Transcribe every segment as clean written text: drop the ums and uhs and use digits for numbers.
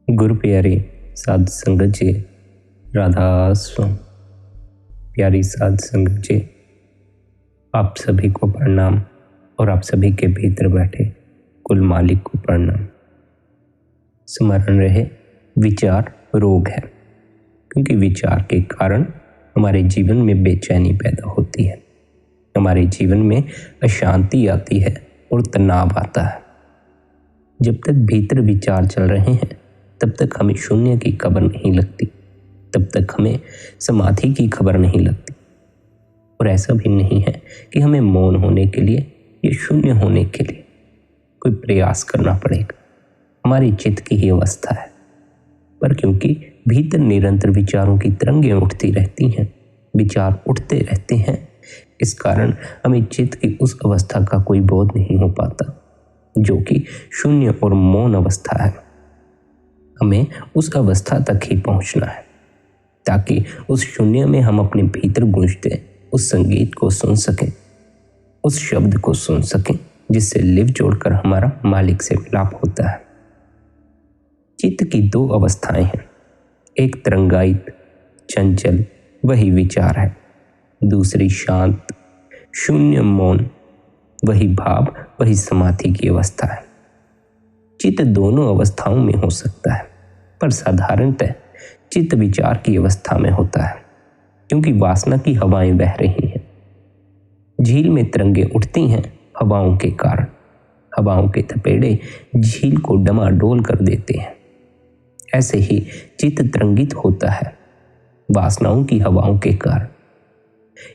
गुरु प्यारी साध संगत जी, राधा स्वामी। प्यारी साध संगत जी, आप सभी को प्रणाम और आप सभी के भीतर बैठे कुल मालिक को प्रणाम। स्मरण रहे, विचार रोग है, क्योंकि विचार के कारण हमारे जीवन में बेचैनी पैदा होती है, हमारे जीवन में अशांति आती है और तनाव आता है। जब तक भीतर विचार चल रहे हैं तब तक हमें शून्य की खबर नहीं लगती, तब तक हमें समाधि की खबर नहीं लगती। और ऐसा भी नहीं है कि हमें मौन होने के लिए या शून्य होने के लिए कोई प्रयास करना पड़ेगा, हमारी चित्त की ही अवस्था है। पर क्योंकि भीतर निरंतर विचारों की तरंगें उठती रहती हैं, विचार उठते रहते हैं, इस कारण हमें चित्त की उस अवस्था का कोई बोध नहीं हो पाता जो कि शून्य और मौन अवस्था है। हमें उस अवस्था तक ही पहुंचना है ताकि उस शून्य में हम अपने भीतर गूंजते उस संगीत को सुन सकें, उस शब्द को सुन सकें जिससे लिव जोड़कर हमारा मालिक से मिलाप होता है। चित्त की दो अवस्थाएं हैं, एक तरंगायित चंचल वही विचार है, दूसरी शांत शून्य मौन वही भाव वही समाधि की अवस्था है। चित्त दोनों अवस्थाओं में हो सकता है, पर साधारणतः चित्त विचार की अवस्था में होता है, क्योंकि वासना की हवाएं बह रही हैं। झील में तरंगें उठती हैं हवाओं के कारण, हवाओं के थपेड़े झील को डमाडोल कर देते हैं। ऐसे ही चित्त तरंगित होता है वासनाओं की हवाओं के कारण।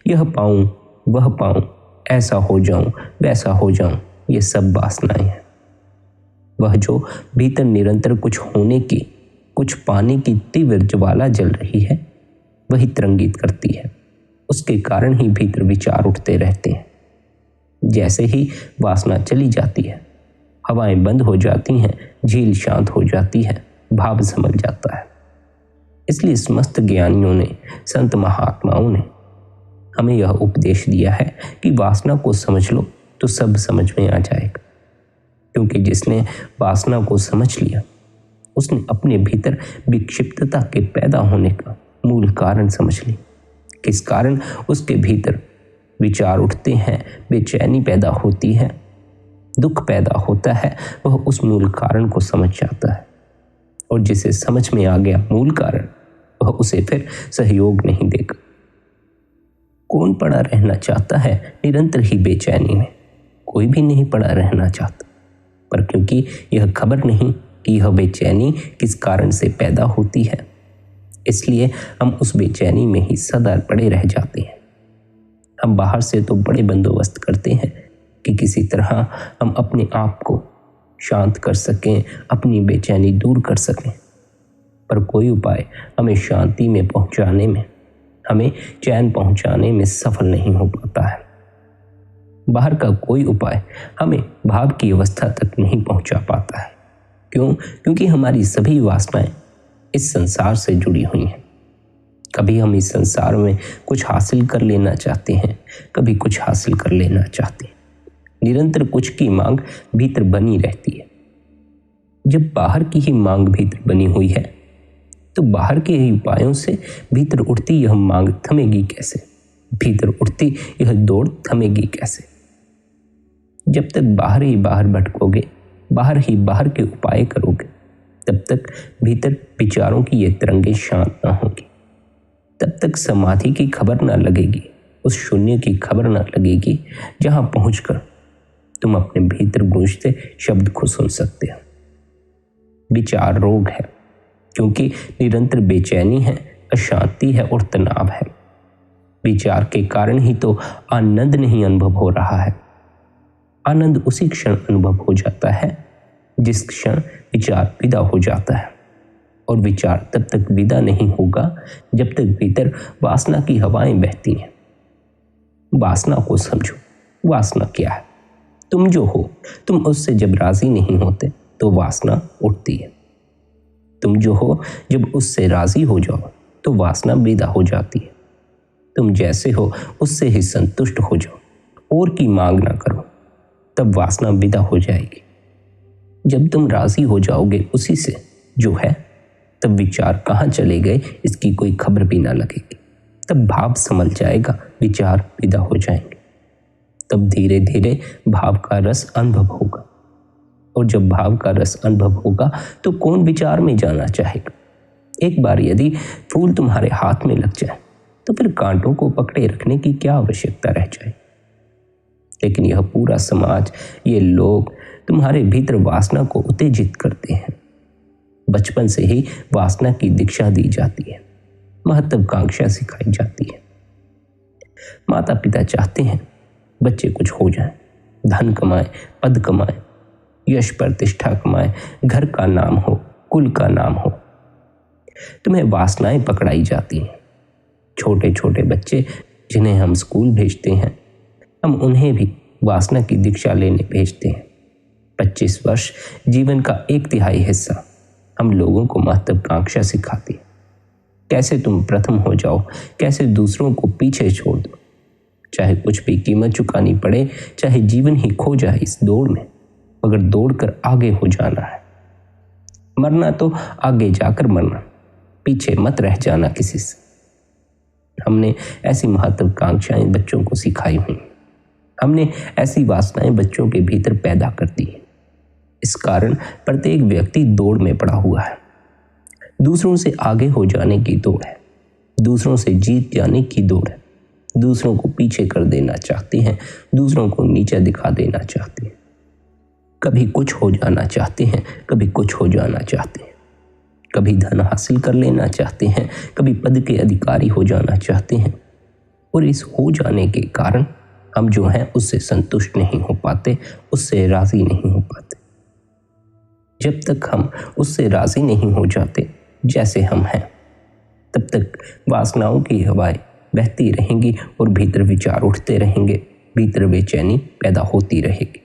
यह पाऊं वह पाऊं, ऐसा हो जाऊं वैसा हो जाऊं, ये सब वासनाएं हैं। वह जो भीतर निरंतर कुछ होने की, कुछ पाने की तीव्र ज्वाला जल रही है, वही तरंगित करती है। उसके कारण ही भीतर विचार उठते रहते हैं। जैसे ही वासना चली जाती है, हवाएं बंद हो जाती हैं, झील शांत हो जाती है, भाव समझ जाता है। इसलिए समस्त ज्ञानियों ने, संत महात्माओं ने हमें यह उपदेश दिया है कि वासना को समझ लो तो सब समझ में आ जाएगा। क्योंकि जिसने वासना को समझ लिया उसने अपने भीतर विक्षिप्तता के पैदा होने का मूल कारण समझ लिया। किस कारण उसके भीतर विचार उठते हैं, बेचैनी पैदा होती है, दुख पैदा होता है, वह उस मूल कारण को समझ जाता है। और जिसे समझ में आ गया मूल कारण, वह उसे फिर सहयोग नहीं देगा। कौन पड़ा रहना चाहता है निरंतर ही बेचैनी में? कोई भी नहीं पड़ा रहना चाहता, पर क्योंकि यह खबर नहीं कि यह बेचैनी किस कारण से पैदा होती है, इसलिए हम उस बेचैनी में ही सदा पड़े रह जाते हैं। हम बाहर से तो बड़े बंदोबस्त करते हैं कि किसी तरह हम अपने आप को शांत कर सकें, अपनी बेचैनी दूर कर सकें, पर कोई उपाय हमें शांति में पहुंचाने में, हमें चैन पहुंचाने में सफल नहीं हो पाता है। बाहर का कोई उपाय हमें भाव की अवस्था तक नहीं पहुंचा पाता है। क्यों? क्योंकि हमारी सभी वासनाएं इस संसार से जुड़ी हुई हैं। कभी हम इस संसार में कुछ हासिल कर लेना चाहते हैं, कभी कुछ हासिल कर लेना चाहते हैं। निरंतर कुछ की मांग भीतर बनी रहती है। जब बाहर की ही मांग भीतर बनी हुई है तो बाहर के ही उपायों से भीतर उठती यह मांग थमेगी कैसे? भीतर उठती यह दौड़ थमेगी कैसे? जब तक बाहर ही बाहर भटकोगे, बाहर ही बाहर के उपाय करोगे, तब तक भीतर विचारों की ये तरंगें शांत ना होगी, तब तक समाधि की खबर ना लगेगी, उस शून्य की खबर ना लगेगी जहां पहुंचकर तुम अपने भीतर गूंजते शब्द को सुन सकते हो। विचार रोग है, क्योंकि निरंतर बेचैनी है, अशांति है और तनाव है। विचार के कारण ही तो आनंद नहीं अनुभव हो रहा है। आनंद उसी क्षण अनुभव हो जाता है जिस क्षण विचार विदा हो जाता है, और विचार तब तक विदा नहीं होगा जब तक भीतर वासना की हवाएं बहती हैं। वासना को समझो। वासना क्या है? तुम जो हो, तुम उससे जब राजी नहीं होते तो वासना उठती है। तुम जो हो, जब उससे राजी हो जाओ तो वासना विदा हो जाती है। तुम जैसे हो उससे ही संतुष्ट हो जाओ, और की मांग ना करो, तब वासना विदा हो जाएगी। जब तुम राजी हो जाओगे उसी से, जो है, तब विचार कहाँ चले गए इसकी कोई खबर भी ना लगेगी। तब भाव संभल जाएगा, विचार विदा हो जाएंगे। तब धीरे धीरे भाव का रस अनुभव होगा, और जब भाव का रस अनुभव होगा तो कौन विचार में जाना चाहेगा। एक बार यदि फूल तुम्हारे हाथ में लग जाए तो फिर कांटों को पकड़े रखने की क्या आवश्यकता रह जाए। लेकिन यह पूरा समाज, ये लोग तुम्हारे भीतर वासना को उत्तेजित करते हैं। बचपन से ही वासना की दीक्षा दी जाती है, महत्वाकांक्षा सिखाई जाती है। माता पिता चाहते हैं बच्चे कुछ हो जाएं, धन कमाएं, पद कमाएं, यश प्रतिष्ठा कमाएं, घर का नाम हो, कुल का नाम हो। तुम्हें वासनाएं पकड़ाई जाती हैं। छोटे छोटे बच्चे जिन्हें हम स्कूल भेजते हैं, हम उन्हें भी वासना की दीक्षा लेने भेजते हैं। 25 वर्ष, जीवन का 1/3 हिस्सा हम लोगों को महत्वाकांक्षा सिखाती है। कैसे तुम प्रथम हो जाओ, कैसे दूसरों को पीछे छोड़ दो, चाहे कुछ भी कीमत चुकानी पड़े, चाहे जीवन ही खो जाए इस दौड़ में, मगर दौड़कर आगे हो जाना है। मरना तो आगे जाकर मरना, पीछे मत रह जाना किसी से। हमने ऐसी महत्वाकांक्षाएं बच्चों को सिखाई हुई, हमने ऐसी वासनाएं बच्चों के भीतर पैदा कर दी। इस कारण प्रत्येक व्यक्ति दौड़ में पड़ा हुआ है। दूसरों से आगे हो जाने की दौड़ है, दूसरों से जीत जाने की दौड़ है। दूसरों को पीछे कर देना चाहते हैं, दूसरों को नीचा दिखा देना चाहते हैं। कभी कुछ हो जाना चाहते हैं, कभी कुछ हो जाना चाहते हैं। कभी धन हासिल कर लेना चाहते हैं, कभी पद के अधिकारी हो जाना चाहते हैं। और इस हो जाने के कारण हम जो हैं उससे संतुष्ट नहीं हो पाते, उससे राजी नहीं हो पाते। जब तक हम उससे राजी नहीं हो जाते जैसे हम हैं, तब तक वासनाओं की हवाएं बहती रहेंगी और भीतर विचार उठते रहेंगे, भीतर बेचैनी पैदा होती रहेगी।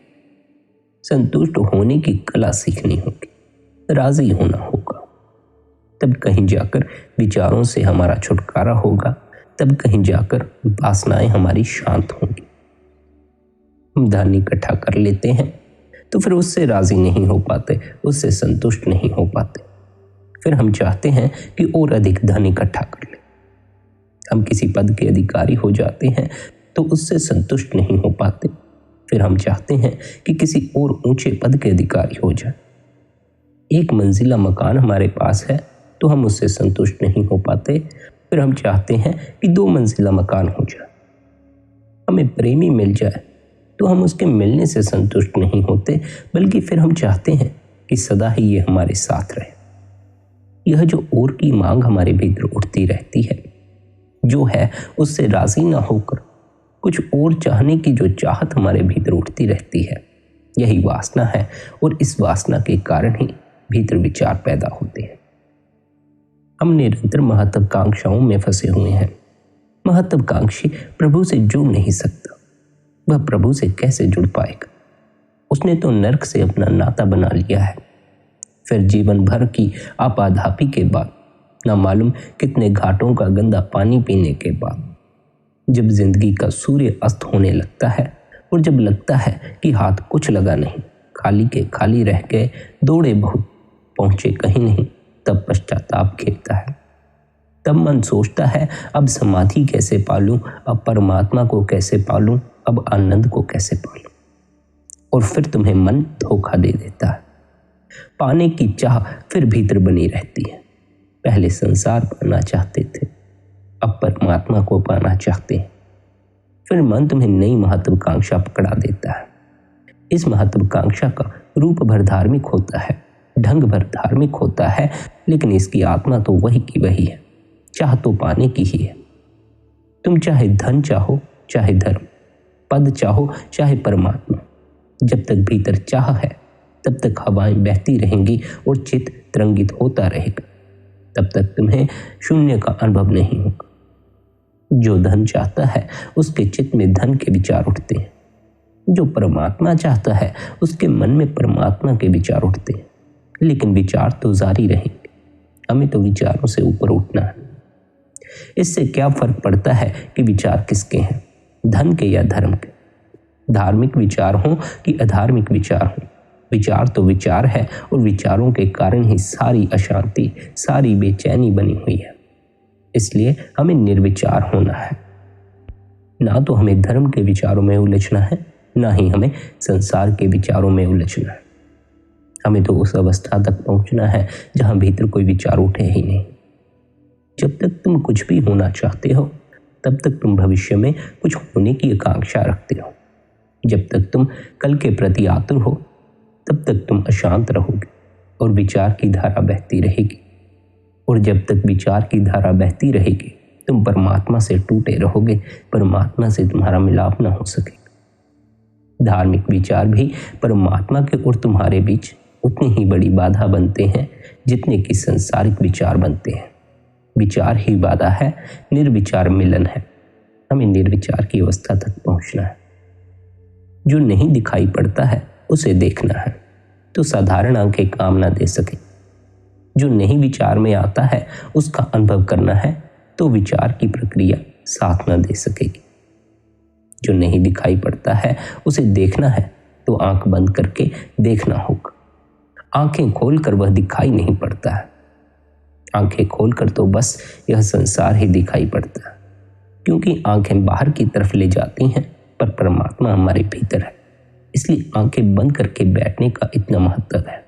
संतुष्ट होने की कला सीखनी होगी, राजी होना होगा। तब कहीं जाकर विचारों से हमारा छुटकारा होगा, तब कहीं जाकर वासनाएं हमारी शांत होंगी। हम धन इकट्ठा कर लेते हैं तो फिर उससे राजी नहीं हो पाते, उससे संतुष्ट नहीं हो पाते। फिर हम चाहते हैं कि और अधिक धन इकट्ठा कर ले। हम किसी पद के अधिकारी हो जाते हैं तो उससे संतुष्ट नहीं हो पाते। फिर हम चाहते हैं कि किसी और ऊंचे पद के अधिकारी हो जाए। एक मंजिला मकान हमारे पास है तो हम उससे संतुष्ट नहीं हो पाते। फिर हम चाहते हैं कि 2 मंजिला मकान हो जाए। हमें प्रेमी मिल जाए तो हम उसके मिलने से संतुष्ट नहीं होते, बल्कि फिर हम चाहते हैं कि सदा ही ये हमारे साथ रहे। यह जो और की मांग हमारे भीतर उठती रहती है, जो है उससे राजी ना होकर कुछ और चाहने की जो चाहत हमारे भीतर उठती रहती है, यही वासना है। और इस वासना के कारण ही भीतर विचार पैदा होते हैं। हम निरंतर महत्वाकांक्षाओं में फंसे हुए हैं। महत्वाकांक्षी प्रभु से जुड़ नहीं सकता। वह प्रभु से कैसे जुड़ पाएगा? उसने तो नरक से अपना नाता बना लिया है। फिर जीवन भर की आपाधापी के बाद, ना मालूम कितने घाटों का गंदा पानी पीने के बाद, जब जिंदगी का सूर्य अस्त होने लगता है और जब लगता है कि हाथ कुछ लगा नहीं, खाली के खाली रह गए, दौड़े बहुत, पहुंचे कहीं नहीं, तब पश्चाताप घेरता है। तब मन सोचता है, अब समाधि कैसे पालूं, अब परमात्मा को कैसे पालूं, अब आनंद को कैसे पालूं। और फिर तुम्हें मन धोखा दे देता है। पाने की चाह फिर भीतर बनी रहती है। पहले संसार पाना चाहते थे, अब परमात्मा को पाना चाहते हैं। फिर मन तुम्हें नई महत्वाकांक्षा पकड़ा देता है। इस महत्वाकांक्षा का रूप भर धार्मिक होता है, ढंग भर धार्मिक होता है, लेकिन इसकी आत्मा तो वही की वही है। चाह तो पाने की ही है। तुम चाहे धन चाहो, चाहे धर्म, पद चाहो, चाहे परमात्मा, जब तक भीतर चाह है तब तक हवाएं बहती रहेंगी और चित्त तरंगित होता रहेगा। तब तक तुम्हें शून्य का अनुभव नहीं होगा। जो धन चाहता है उसके चित्त में धन के विचार उठते हैं। जो परमात्मा चाहता है उसके मन में परमात्मा के विचार उठते हैं। लेकिन विचार तो जारी रहेंगे। हमें तो विचारों से ऊपर उठना है। इससे क्या फर्क पड़ता है कि विचार किसके हैं, धन के या धर्म के, धार्मिक विचार हों कि अधार्मिक विचार हों। विचार तो विचार है और विचारों के कारण ही सारी अशांति, सारी बेचैनी बनी हुई है। इसलिए हमें निर्विचार होना है। ना तो हमें धर्म के विचारों में उलझना है, ना ही हमें संसार के विचारों में उलझना है। हमें तो उस अवस्था तक पहुंचना है जहां भीतर कोई विचार उठे ही नहीं। जब तक तुम कुछ भी होना चाहते हो तब तक तुम भविष्य में कुछ होने की आकांक्षा रखते हो। जब तक तुम कल के प्रति आतुर हो तब तक तुम अशांत रहोगे और विचार की धारा बहती रहेगी। और जब तक विचार की धारा बहती रहेगी तुम परमात्मा से टूटे रहोगे, परमात्मा से तुम्हारा मिलाप न हो सकेगा। धार्मिक विचार भी परमात्मा के और तुम्हारे बीच उतनी ही बड़ी बाधा बनते हैं जितने कि संसारिक विचार बनते हैं। विचार ही बाधा है, निर्विचार मिलन है। हमें निर्विचार की अवस्था तक पहुंचना है। जो नहीं दिखाई पड़ता है उसे देखना है तो साधारण आंखें काम ना दे सके। जो नहीं विचार में आता है उसका अनुभव करना है तो विचार की प्रक्रिया साथ न दे सकेगी। जो नहीं दिखाई पड़ता है उसे देखना है तो आंख बंद करके देखना होगा। आंखें खोलकर वह दिखाई नहीं पड़ता है। आंखें खोलकर तो बस यह संसार ही दिखाई पड़ता है, क्योंकि आंखें बाहर की तरफ ले जाती हैं पर परमात्मा हमारे भीतर है। इसलिए आंखें बंद करके बैठने का इतना महत्व है।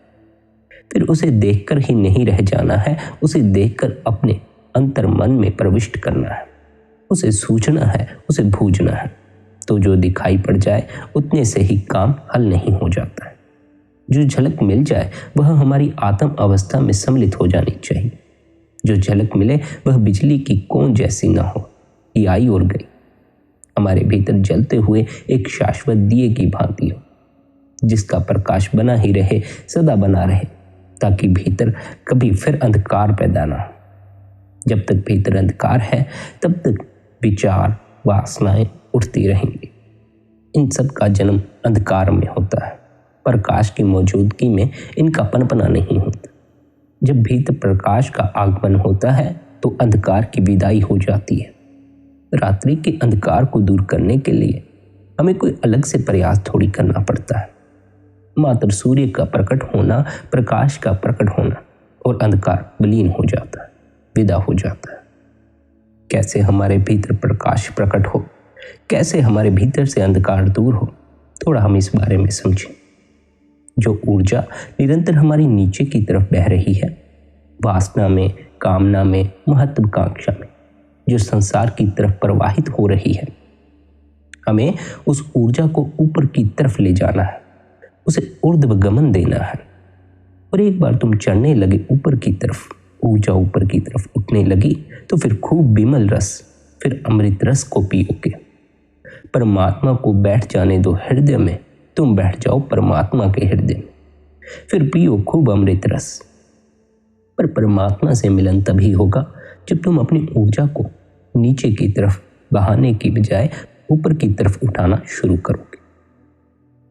फिर उसे देखकर ही नहीं रह जाना है, उसे देखकर अपने अंतर मन में प्रविष्ट करना है, उसे सूझना है, उसे भूजना है। तो जो दिखाई पड़ जाए उतने से ही काम हल नहीं हो जाता है। जो झलक मिल जाए वह हमारी आत्म अवस्था में सम्मिलित हो जानी चाहिए। जो झलक मिले वह बिजली की कोन जैसी ना हो कि आई और गई। हमारे भीतर जलते हुए एक शाश्वत दिए की भांति हो, जिसका प्रकाश बना ही रहे, सदा बना रहे, ताकि भीतर कभी फिर अंधकार पैदा ना हो। जब तक भीतर अंधकार है तब तक विचार, वासनाएं उठती रहेंगी। इन सब का जन्म अंधकार में होता है। प्रकाश की मौजूदगी में इनका पनपना नहीं होता। जब भीतर प्रकाश का आगमन होता है तो अंधकार की विदाई हो जाती है। रात्रि के अंधकार को दूर करने के लिए हमें कोई अलग से प्रयास थोड़ी करना पड़ता है। मात्र सूर्य का प्रकट होना, प्रकाश का प्रकट होना और अंधकार विलीन हो जाता है, विदा हो जाता है। कैसे हमारे भीतर प्रकाश प्रकट हो, कैसे हमारे भीतर से अंधकार दूर हो, थोड़ा हम इस बारे में समझें। जो ऊर्जा निरंतर हमारी नीचे की तरफ बह रही है, वासना में, कामना में, महत्वाकांक्षा में, जो संसार की तरफ प्रवाहित हो रही है, हमें उस ऊर्जा को ऊपर की तरफ ले जाना है, उसे ऊर्ध्वगमन देना है। और एक बार तुम चढ़ने लगे ऊपर की तरफ, ऊर्जा ऊपर की तरफ उठने लगी तो फिर खूब विमल रस, फिर अमृत रस को पियोगे। परमात्मा को बैठ जाने दो हृदय में, तुम बैठ जाओ परमात्मा के हृदय में, फिर पियो खूब अमृत रस। पर परमात्मा से मिलन तभी होगा जब तुम अपनी ऊर्जा को नीचे की तरफ बहाने की बजाय ऊपर की तरफ उठाना शुरू करोगे।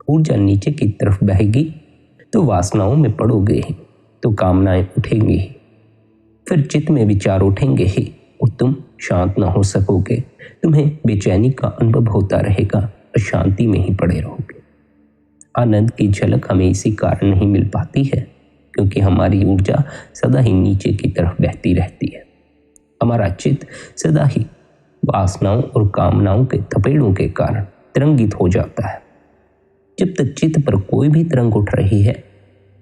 ऊर्जा नीचे की तरफ बहेगी तो वासनाओं में पड़ोगे ही, तो कामनाएं उठेंगी ही, फिर चित्त में विचार उठेंगे ही और तुम शांत ना हो सकोगे। तुम्हें बेचैनी का अनुभव होता रहेगा, अशांति में ही पड़े रहोगे। आनंद की झलक हमें इसी कारण नहीं मिल पाती है क्योंकि हमारी ऊर्जा सदा ही नीचे की तरफ बहती रहती है। हमारा चित्त सदा ही वासनाओं और कामनाओं के थपेड़ों के कारण तरंगित हो जाता है। जब तक चित्त पर कोई भी तरंग उठ रही है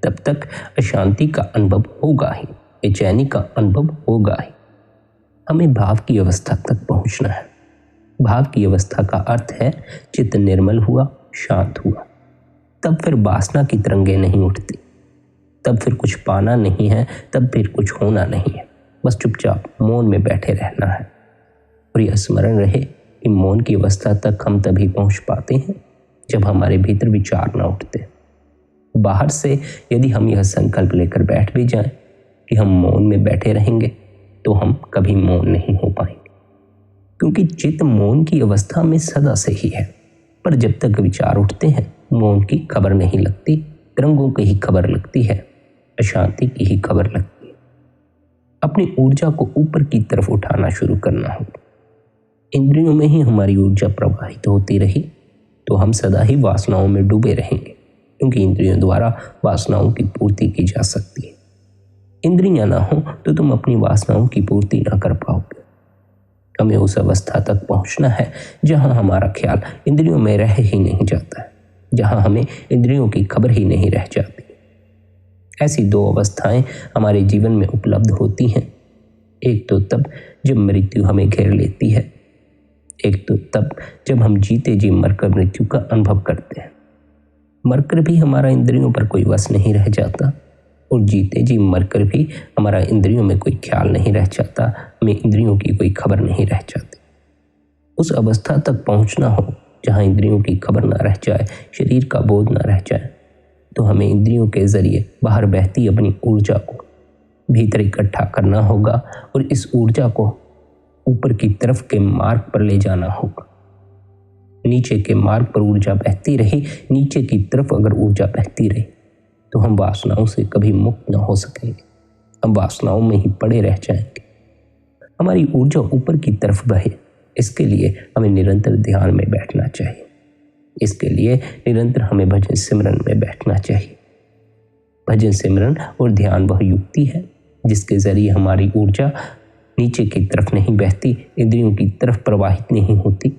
तब तक अशांति का अनुभव होगा ही, बेचैनी का अनुभव होगा ही। हमें भाव की अवस्था तक पहुंचना है। भाव की अवस्था का अर्थ है चित्त निर्मल हुआ, शांत हुआ। तब फिर वासना की तरंगें नहीं उठती, तब फिर कुछ पाना नहीं है, तब फिर कुछ होना नहीं है। बस चुपचाप मौन में बैठे रहना है। और यह स्मरण रहे कि मौन की अवस्था तक हम तभी पहुंच पाते हैं जब हमारे भीतर विचार ना उठते। बाहर से यदि हम यह संकल्प लेकर बैठ भी जाएं कि हम मौन में बैठे रहेंगे तो हम कभी मौन नहीं हो पाएंगे, क्योंकि चित्त मौन की अवस्था में सदा से ही है। पर जब तक विचार उठते हैं मौन की खबर नहीं लगती, तरंगों की ही खबर लगती है, अशांति की ही खबर लगती है। अपनी ऊर्जा को ऊपर की तरफ उठाना शुरू करना होगा। इंद्रियों में ही हमारी ऊर्जा प्रवाहित होती रही तो हम सदा ही वासनाओं में डूबे रहेंगे। क्योंकि इंद्रियों द्वारा वासनाओं की पूर्ति की जा सकती है। इंद्रियां ना हो तो तुम अपनी वासनाओं की पूर्ति ना कर पाओगे। हमें उस अवस्था तक पहुंचना है जहां हमारा ख्याल इंद्रियों में रह ही नहीं जाता है, जहां हमें इंद्रियों की खबर ही नहीं रह जाती। ऐसी दो अवस्थाएं हमारे जीवन में उपलब्ध होती हैं। एक तो तब जब मृत्यु हमें घेर लेती है, एक तो तब जब हम जीते जी मरकर मृत्यु का अनुभव करते हैं। मरकर भी हमारा इंद्रियों पर कोई वश नहीं रह जाता और जीते जी मरकर भी हमारा इंद्रियों में कोई ख्याल नहीं रह जाता, हमें इंद्रियों की कोई खबर नहीं रह जाती। उस अवस्था तक पहुंचना हो जहां इंद्रियों की खबर ना रह जाए, शरीर का बोध ना रह जाए, तो हमें इंद्रियों के जरिए बाहर बहती अपनी ऊर्जा को भीतर इकट्ठा करना होगा और इस ऊर्जा को ऊपर की तरफ के मार्ग पर ले जाना होगा। नीचे के मार्ग पर ऊर्जा बहती रही, नीचे की तरफ अगर ऊर्जा बहती रही तो हम वासनाओं से कभी मुक्त न हो सकेंगे, हम वासनाओं में ही पड़े रह जाएंगे। हमारी ऊर्जा ऊपर की तरफ बहे, इसके लिए हमें निरंतर ध्यान में बैठना चाहिए। इसके लिए निरंतर हमें भजन सिमरन में बैठना चाहिए। भजन सिमरन और ध्यान वह युक्ति है जिसके जरिए हमारी ऊर्जा नीचे की तरफ नहीं बहती, इंद्रियों की तरफ प्रवाहित नहीं होती,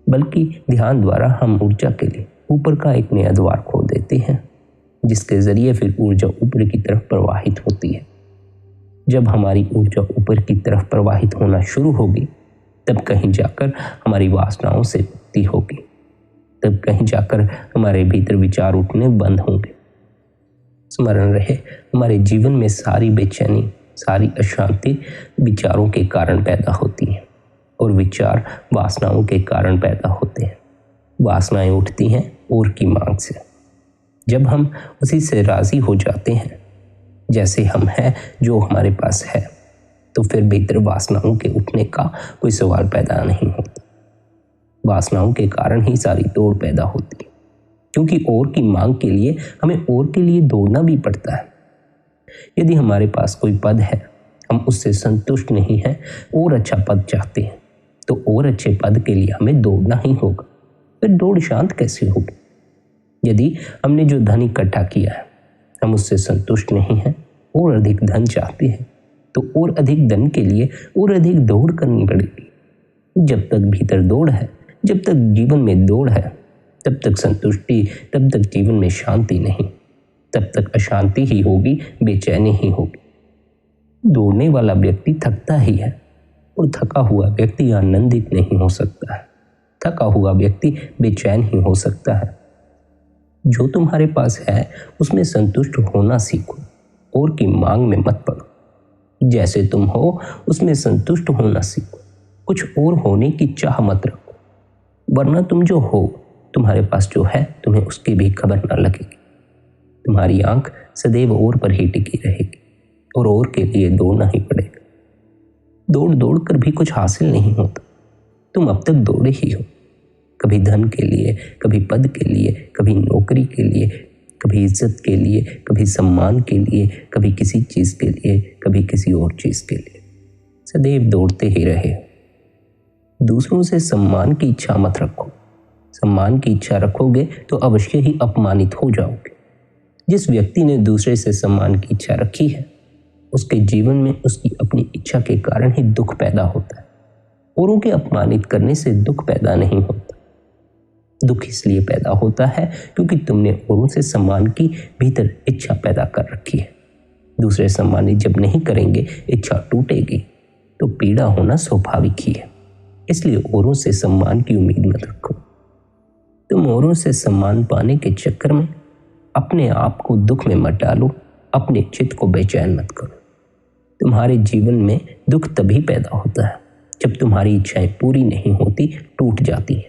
बल्कि ध्यान द्वारा हम ऊर्जा के लिए ऊपर का एक नया द्वार खोल देते हैं, जिसके जरिए फिर ऊर्जा ऊपर की तरफ प्रवाहित होती है। जब हमारी ऊर्जा ऊपर की तरफ प्रवाहित होना शुरू होगी, तब कहीं जाकर हमारी वासनाओं से मुक्ति होगी, तब कहीं जाकर हमारे भीतर विचार उठने बंद होंगे। स्मरण रहे, हमारे जीवन में सारी बेचैनी, सारी अशांति विचारों के कारण पैदा होती है और विचार वासनाओं के कारण पैदा होते हैं। वासनाएं उठती हैं और की मांग से। जब हम उसी से राजी हो जाते हैं जैसे हम हैं, जो हमारे पास है, तो फिर भीतर वासनाओं के उठने का कोई सवाल पैदा नहीं होता। वासनाओं के कारण ही सारी दौड़ पैदा होती है, क्योंकि और की मांग के लिए हमें और के लिए दौड़ना भी पड़ता है। यदि हमारे पास कोई पद है, हम उससे संतुष्ट नहीं हैं, और अच्छा पद चाहते हैं, तो और अच्छे पद के लिए हमें दौड़ना ही होगा। फिर दौड़ शांत कैसे होगी? यदि हमने जो धन इकट्ठा किया है, हम उससे संतुष्ट नहीं हैं, और अधिक धन चाहते हैं, तो और अधिक धन के लिए और अधिक दौड़ करनी पड़ेगी। जब तक भीतर दौड़ है, जब तक जीवन में दौड़ है, तब तक संतुष्टि, तब तक जीवन में शांति नहीं, तब तक अशांति ही होगी, बेचैनी ही होगी। दौड़ने वाला व्यक्ति थकता ही है, और थका हुआ व्यक्ति आनंदित नहीं हो सकता है। थका हुआ व्यक्ति बेचैन ही हो सकता है। जो तुम्हारे पास है उसमें संतुष्ट होना सीखो, और की मांग में मत पड़ो। जैसे तुम हो उसमें संतुष्ट होना सीखो, कुछ और होने की चाह मत रखो, वरना तुम जो हो, तुम्हारे पास जो है, तुम्हें उसकी भी खबर न लगेगी। तुम्हारी आंख सदैव और पर ही टिकी रहेगी, और के लिए दौड़ना ही पड़ेगा। दौड़ दौड़ कर भी कुछ हासिल नहीं होता। तुम अब तक दौड़े ही हो, कभी धन के लिए, कभी पद के लिए, कभी नौकरी के लिए, कभी इज्जत के लिए, कभी सम्मान के लिए, कभी किसी चीज के लिए, कभी किसी और चीज के लिए। सदैव दौड़ते ही रहे। दूसरों से सम्मान की इच्छा मत रखो। सम्मान की इच्छा रखोगे तो अवश्य ही अपमानित हो जाओगे। जिस व्यक्ति ने दूसरे से सम्मान की इच्छा रखी है, उसके जीवन में उसकी अपनी इच्छा के कारण ही दुख पैदा होता है। औरों के अपमानित करने से दुख पैदा नहीं होता। दुख इसलिए पैदा होता है क्योंकि तुमने औरों से सम्मान की भीतर इच्छा पैदा कर रखी है। दूसरे सम्मानित जब नहीं करेंगे, इच्छा टूटेगी, तो पीड़ा होना स्वाभाविक ही है। इसलिए औरों से सम्मान की उम्मीद मत रखो। तुम औरों से सम्मान पाने के चक्कर में अपने आप को दुख में मत डालो, अपने चित्त को बेचैन मत करो। तुम्हारे जीवन में दुख तभी पैदा होता है जब तुम्हारी इच्छाएं पूरी नहीं होती, टूट जाती हैं।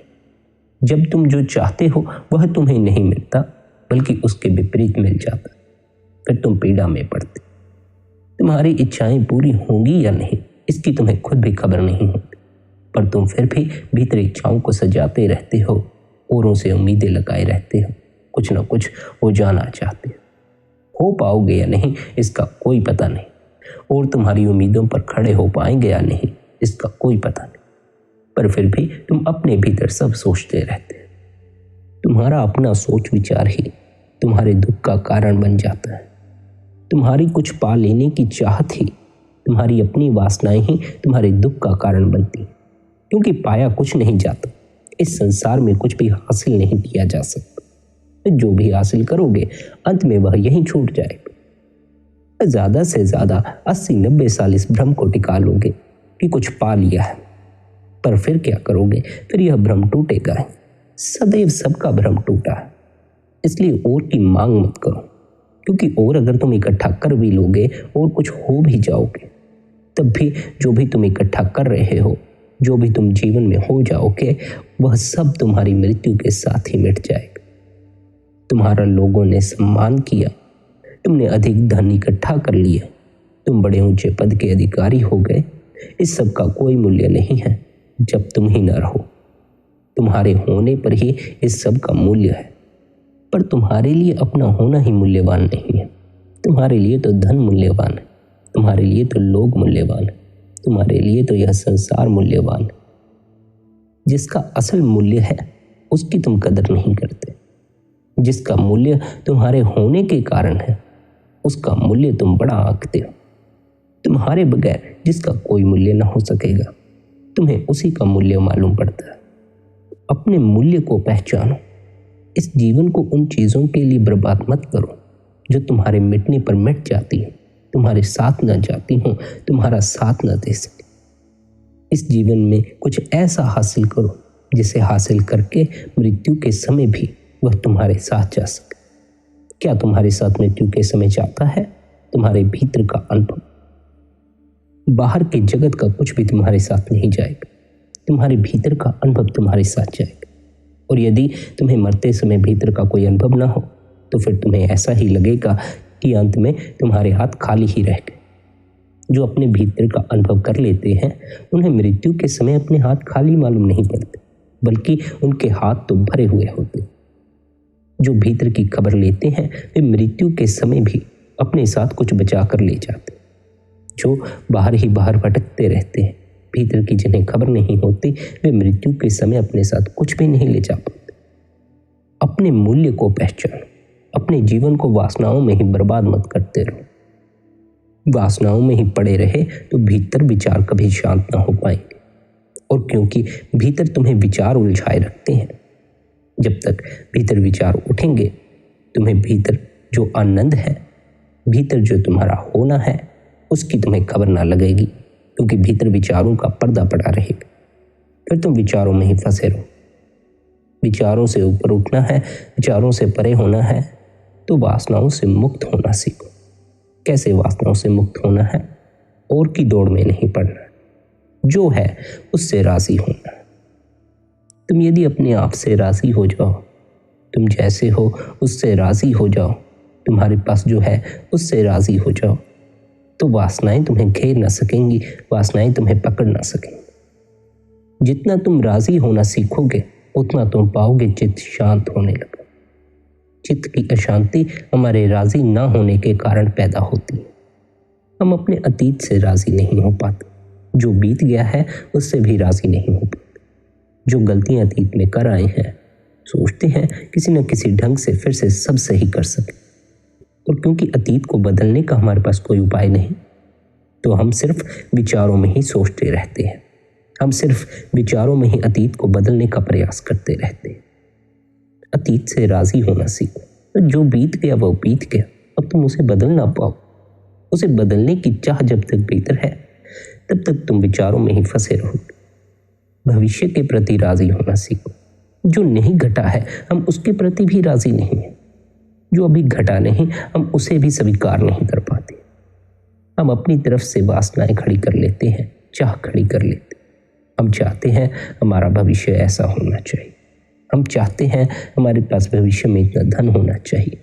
जब तुम जो चाहते हो वह तुम्हें नहीं मिलता, बल्कि उसके विपरीत मिल जाता, फिर तुम पीड़ा में पड़ते। तुम्हारी इच्छाएं पूरी होंगी या नहीं, इसकी तुम्हें खुद भी खबर नहीं होती, पर तुम फिर भी भीतर इच्छाओं को सजाते रहते हो, औरों से उम्मीदें लगाए रहते हो, कुछ न कुछ हो जाना चाहते हो पाओगे या नहीं इसका कोई पता नहीं, और तुम्हारी उम्मीदों पर खड़े हो पाएंगे या नहीं इसका कोई पता नहीं, पर फिर भी तुम अपने भीतर सब सोचते रहते हो। तुम्हारा अपना सोच विचार ही तुम्हारे दुख का कारण बन जाता है। तुम्हारी कुछ पा लेने की चाहत ही, तुम्हारी अपनी वासनाएं ही तुम्हारे दुख का कारण बनती, क्योंकि पाया कुछ नहीं जाता। इस संसार में कुछ भी हासिल नहीं किया जा सकता। जो भी हासिल करोगे अंत में वह यहीं छूट जाएगा। ज्यादा से ज्यादा 80-90 साल इस भ्रम को टिका लोगे कि कुछ पा लिया है, पर फिर क्या करोगे? फिर यह भ्रम टूटेगा। सदैव सबका भ्रम टूटा है, इसलिए और की मांग मत करो, क्योंकि और अगर तुम इकट्ठा कर भी लोगे और कुछ हो भी जाओगे, तब भी जो भी तुम इकट्ठा कर रहे हो, जो भी तुम जीवन में हो जाओगे, वह सब तुम्हारी मृत्यु के साथ ही मिट जाएगा। तुम्हारा लोगों ने सम्मान किया, तुमने अधिक धन इकट्ठा कर लिया, तुम बड़े ऊंचे पद के अधिकारी हो गए, इस सब का कोई मूल्य नहीं है जब तुम ही न रहो। तुम्हारे होने पर ही इस सब का मूल्य है, पर तुम्हारे लिए अपना होना ही मूल्यवान नहीं है। तुम्हारे लिए तो धन मूल्यवान है, तुम्हारे लिए तो लोग मूल्यवान है, तुम्हारे लिए तो यह संसार मूल्यवान है। जिसका असल मूल्य है उसकी तुम कदर नहीं करते। जिसका मूल्य तुम्हारे होने के कारण है उसका मूल्य तुम बड़ा आंकते हो। तुम्हारे बगैर जिसका कोई मूल्य न हो सकेगा, तुम्हें उसी का मूल्य मालूम पड़ता है। अपने मूल्य को पहचानो। इस जीवन को उन चीजों के लिए बर्बाद मत करो जो तुम्हारे मिटने पर मिट जाती हैं, तुम्हारे साथ न जाती हों, तुम्हारा साथ न दे सके। इस जीवन में कुछ ऐसा हासिल करो जिसे हासिल करके मृत्यु के समय भी वह तुम्हारे साथ जा सके। क्या तुम्हारे साथ मृत्यु के समय जाता है? तुम्हारे भीतर का अनुभव। बाहर के जगत का कुछ भी तुम्हारे साथ नहीं जाएगा, तुम्हारे भीतर का अनुभव तुम्हारे साथ जाएगा। और यदि तुम्हें मरते समय भीतर का कोई अनुभव ना हो, तो फिर तुम्हें ऐसा ही लगेगा कि अंत में तुम्हारे हाथ खाली ही रह गए। जो अपने भीतर का अनुभव कर लेते हैं, उन्हें मृत्यु के समय अपने हाथ खाली मालूम नहीं पड़ते, बल्कि उनके हाथ तो भरे हुए होते। जो भीतर की खबर लेते हैं, वे मृत्यु के समय भी अपने साथ कुछ बचा कर ले जाते। जो बाहर ही बाहर भटकते रहते हैं, भीतर की जिन्हें खबर नहीं होती, वे मृत्यु के समय अपने साथ कुछ भी नहीं ले जा पाते। अपने मूल्य को पहचानो। अपने जीवन को वासनाओं में ही बर्बाद मत करते रहो। वासनाओं में ही पड़े रहे तो भीतर विचार कभी शांत ना हो पाएंगे। और क्योंकि भीतर तुम्हें विचार उलझाए रखते हैं, जब तक भीतर विचार उठेंगे, तुम्हें भीतर जो आनंद है, भीतर जो तुम्हारा होना है, उसकी तुम्हें खबर ना लगेगी, क्योंकि भीतर विचारों का पर्दा पड़ा रहेगा। फिर तुम विचारों में ही फंसे रहो। विचारों से ऊपर उठना है, विचारों से परे होना है, तो वासनाओं से मुक्त होना सीखो। कैसे वासनाओं से मुक्त होना है? और की दौड़ में नहीं पड़ना, जो है उससे राजी होना। तुम यदि अपने आप से राजी हो जाओ, तुम जैसे हो उससे राजी हो जाओ, तुम्हारे पास जो है उससे राजी हो जाओ, तो वासनाएं तुम्हें घेर ना सकेंगी, वासनाएं तुम्हें पकड़ ना सकेंगी। जितना तुम राजी होना सीखोगे, उतना तुम पाओगे चित्त शांत होने लगा। चित्त की अशांति हमारे राजी ना होने के कारण पैदा होती है। हम अपने अतीत से राजी नहीं हो पाते, जो बीत गया है उससे भी राजी नहीं हो पाते। जो गलतियां अतीत में कर आए हैं, सोचते हैं किसी न किसी ढंग से फिर से सब सही कर सके। और क्योंकि अतीत को बदलने का हमारे पास कोई उपाय नहीं, तो हम सिर्फ विचारों में ही सोचते रहते हैं। हम सिर्फ विचारों में ही अतीत को बदलने का प्रयास करते रहते हैं। अतीत से राजी होना सीखो। तो जो बीत गया वो बीत गया, अब तुम उसे बदल ना पाओ। उसे बदलने की चाह जब तक भीतर है, तब तक तुम विचारों में ही फंसे रहोगे। भविष्य के प्रति राजी होना सीखो। जो नहीं घटा है, हम उसके प्रति भी राजी नहीं हैं। जो अभी घटा नहीं, हम उसे भी स्वीकार नहीं कर पाते। हम अपनी तरफ से वासनाएं खड़ी कर लेते हैं, चाह खड़ी कर लेते। हम चाहते हैं हमारा भविष्य ऐसा होना चाहिए, हम चाहते हैं हमारे पास भविष्य में इतना धन होना चाहिए,